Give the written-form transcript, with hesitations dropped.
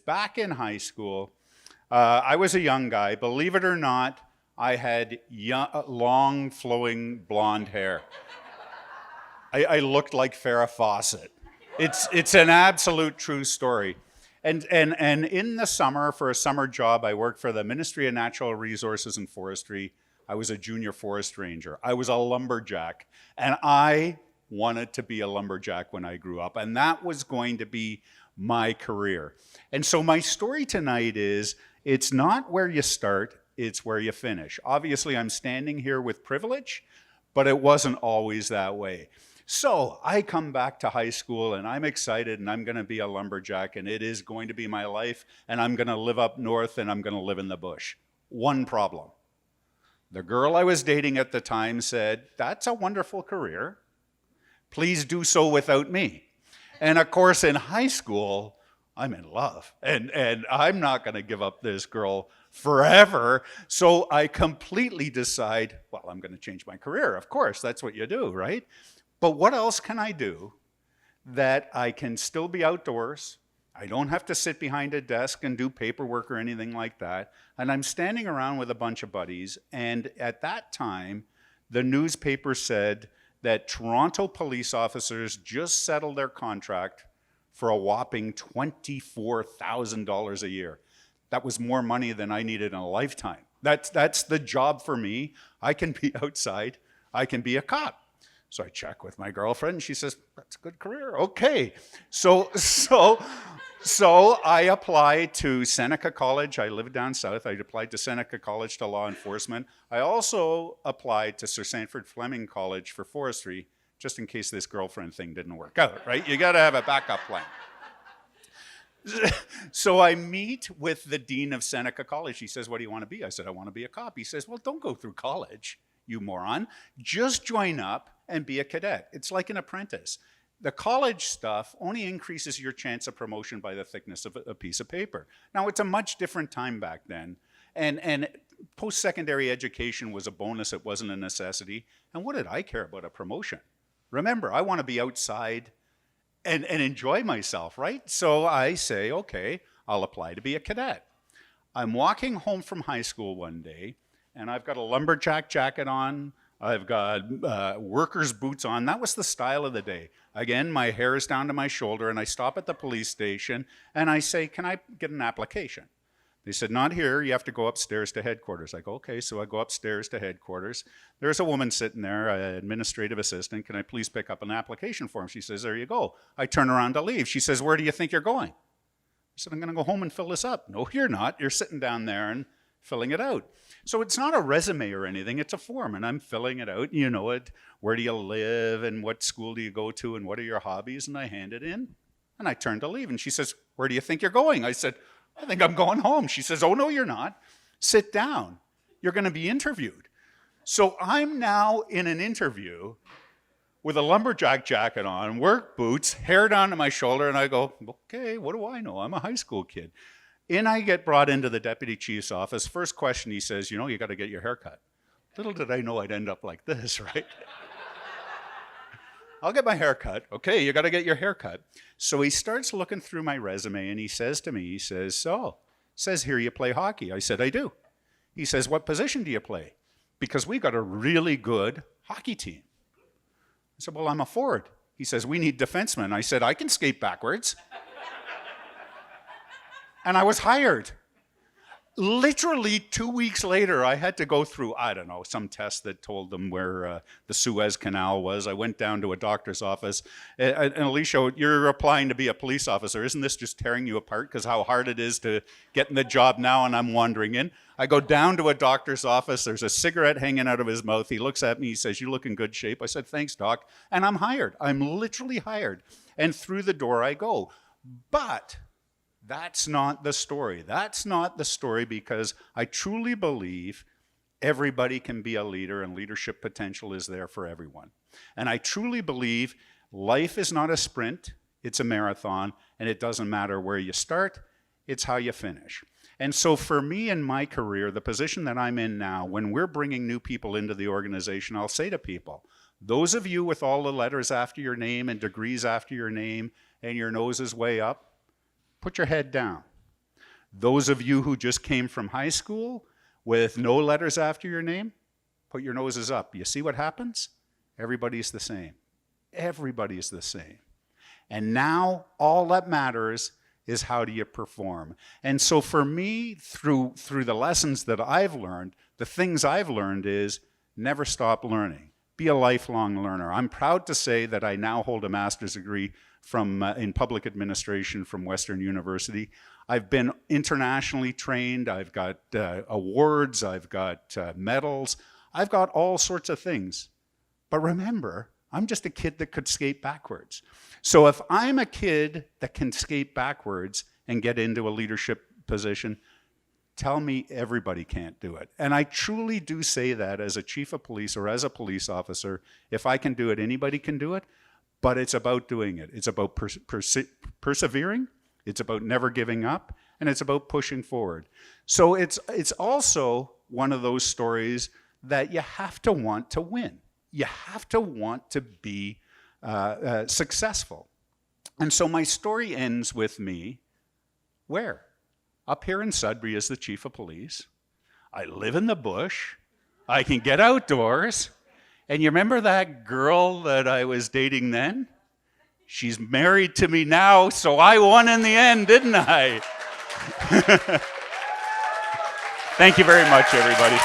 back in high school, I was a young guy. Believe it or not, I had long, flowing blonde hair. I looked like Farrah Fawcett. It's an absolute true story. And in the summer, for a summer job, I worked for the Ministry of Natural Resources and Forestry. I was a junior forest ranger. I was a lumberjack. And I wanted to be a lumberjack when I grew up. And that was going to be my career. And so my story tonight is, it's not where you start, it's where you finish. Obviously, I'm standing here with privilege, but it wasn't always that way. So I come back to high school and I'm excited and I'm going to be a lumberjack and it is going to be my life and I'm going to live up north and I'm going to live in the bush. One problem. The girl I was dating at the time said, "That's a wonderful career. Please do so without me." And of course, in high school, I'm in love and I'm not going to give up this girl forever. So I completely decide, well, I'm going to change my career. Of course, that's what you do, right? But what else can I do that I can still be outdoors? I don't have to sit behind a desk and do paperwork or anything like that. And I'm standing around with a bunch of buddies. And at that time, the newspaper said that Toronto police officers just settled their contract for a whopping $24,000 a year. That was more money than I needed in a lifetime. That's the job for me. I can be outside. I can be a cop. So I check with my girlfriend and she says, "That's a good career." Okay. So I applied to Seneca College. I live down south. I applied to Seneca College to law enforcement. I also applied to Sir Sandford Fleming College for forestry, just in case this girlfriend thing didn't work out, right? You got to have a backup plan. So I meet with the dean of Seneca College. He says, "What do you want to be?" I said, "I want to be a cop." He says, "Well, don't go through college, you moron. Just join up and be a cadet. It's like an apprentice. The college stuff only increases your chance of promotion by the thickness of a piece of paper." Now, it's a much different time back then. And post-secondary education was a bonus. It wasn't a necessity. And what did I care about a promotion? Remember, I want to be outside and enjoy myself, right? So I say, okay, I'll apply to be a cadet. I'm walking home from high school one day, and I've got a lumberjack jacket on. I've got worker's boots on. That was the style of the day. Again, my hair is down to my shoulder, and I stop at the police station, and I say, "Can I get an application?" They said, "Not here. You have to go upstairs to headquarters." I go, "Okay." So I go upstairs to headquarters. There's a woman sitting there, an administrative assistant. "Can I please pick up an application form?" She says, "There you go." I turn around to leave. She says, "Where do you think you're going?" I said, "I'm going to go home and fill this up." "No, you're not. You're sitting down there and filling it out." So it's not a resume or anything, it's a form, and I'm filling it out. You know it. Where do you live, and what school do you go to, and what are your hobbies? And I hand it in, and I turn to leave, and she says, "Where do you think you're going?" I said, "I think I'm going home." She says, "Oh, no, you're not. Sit down. You're going to be interviewed." So I'm now in an interview with a lumberjack jacket on, work boots, hair down to my shoulder, and I go, okay, what do I know? I'm a high school kid. And I get brought into the deputy chief's office. First question, he says, "You know, you got to get your hair cut." Little did I know I'd end up like this, right? I'll get my hair cut. Okay, you got to get your hair cut. So he starts looking through my resume and he says to me, he says, "So, says here you play hockey." I said, "I do." He says, "What position do you play? Because we got a really good hockey team." I said, "Well, I'm a forward." He says, "We need defensemen." I said, "I can skate backwards." And I was hired. Literally 2 weeks later, I had to go through, I don't know, some test that told them where the Suez Canal was. I went down to a doctor's office. And Alicia, you're applying to be a police officer. Isn't this just tearing you apart? Because how hard it is to get in the job now, and I'm wandering in. I go down to a doctor's office. There's a cigarette hanging out of his mouth. He looks at me. He says, "You look in good shape." I said, "Thanks, doc." And I'm hired. I'm literally hired. And through the door I go. But that's not the story. That's not the story, because I truly believe everybody can be a leader and leadership potential is there for everyone. And I truly believe life is not a sprint, it's a marathon, and it doesn't matter where you start, it's how you finish. And so for me in my career, the position that I'm in now, when we're bringing new people into the organization, I'll say to people, those of you with all the letters after your name and degrees after your name and your nose is way up, put your head down. Those of you who just came from high school with no letters after your name, put your noses up. You see what happens? Everybody's the same. Everybody's the same. And now all that matters is how do you perform. And so for me, through the lessons that I've learned, the things I've learned is never stop learning. Be a lifelong learner. I'm proud to say that I now hold a master's degree in public administration from Western University. I've been internationally trained. I've got awards. I've got medals. I've got all sorts of things. But remember, I'm just a kid that could skate backwards. So if I'm a kid that can skate backwards and get into a leadership position, tell me everybody can't do it. And I truly do say that as a chief of police or as a police officer. If I can do it, anybody can do it. But it's about doing it. It's about persevering. It's about never giving up. And it's about pushing forward. So it's also one of those stories that you have to want to win. You have to want to be successful. And so my story ends with me, where? Up here in Sudbury as the chief of police. I live in the bush. I can get outdoors. And you remember that girl that I was dating then? She's married to me now, so I won in the end, didn't I? Thank you very much, everybody.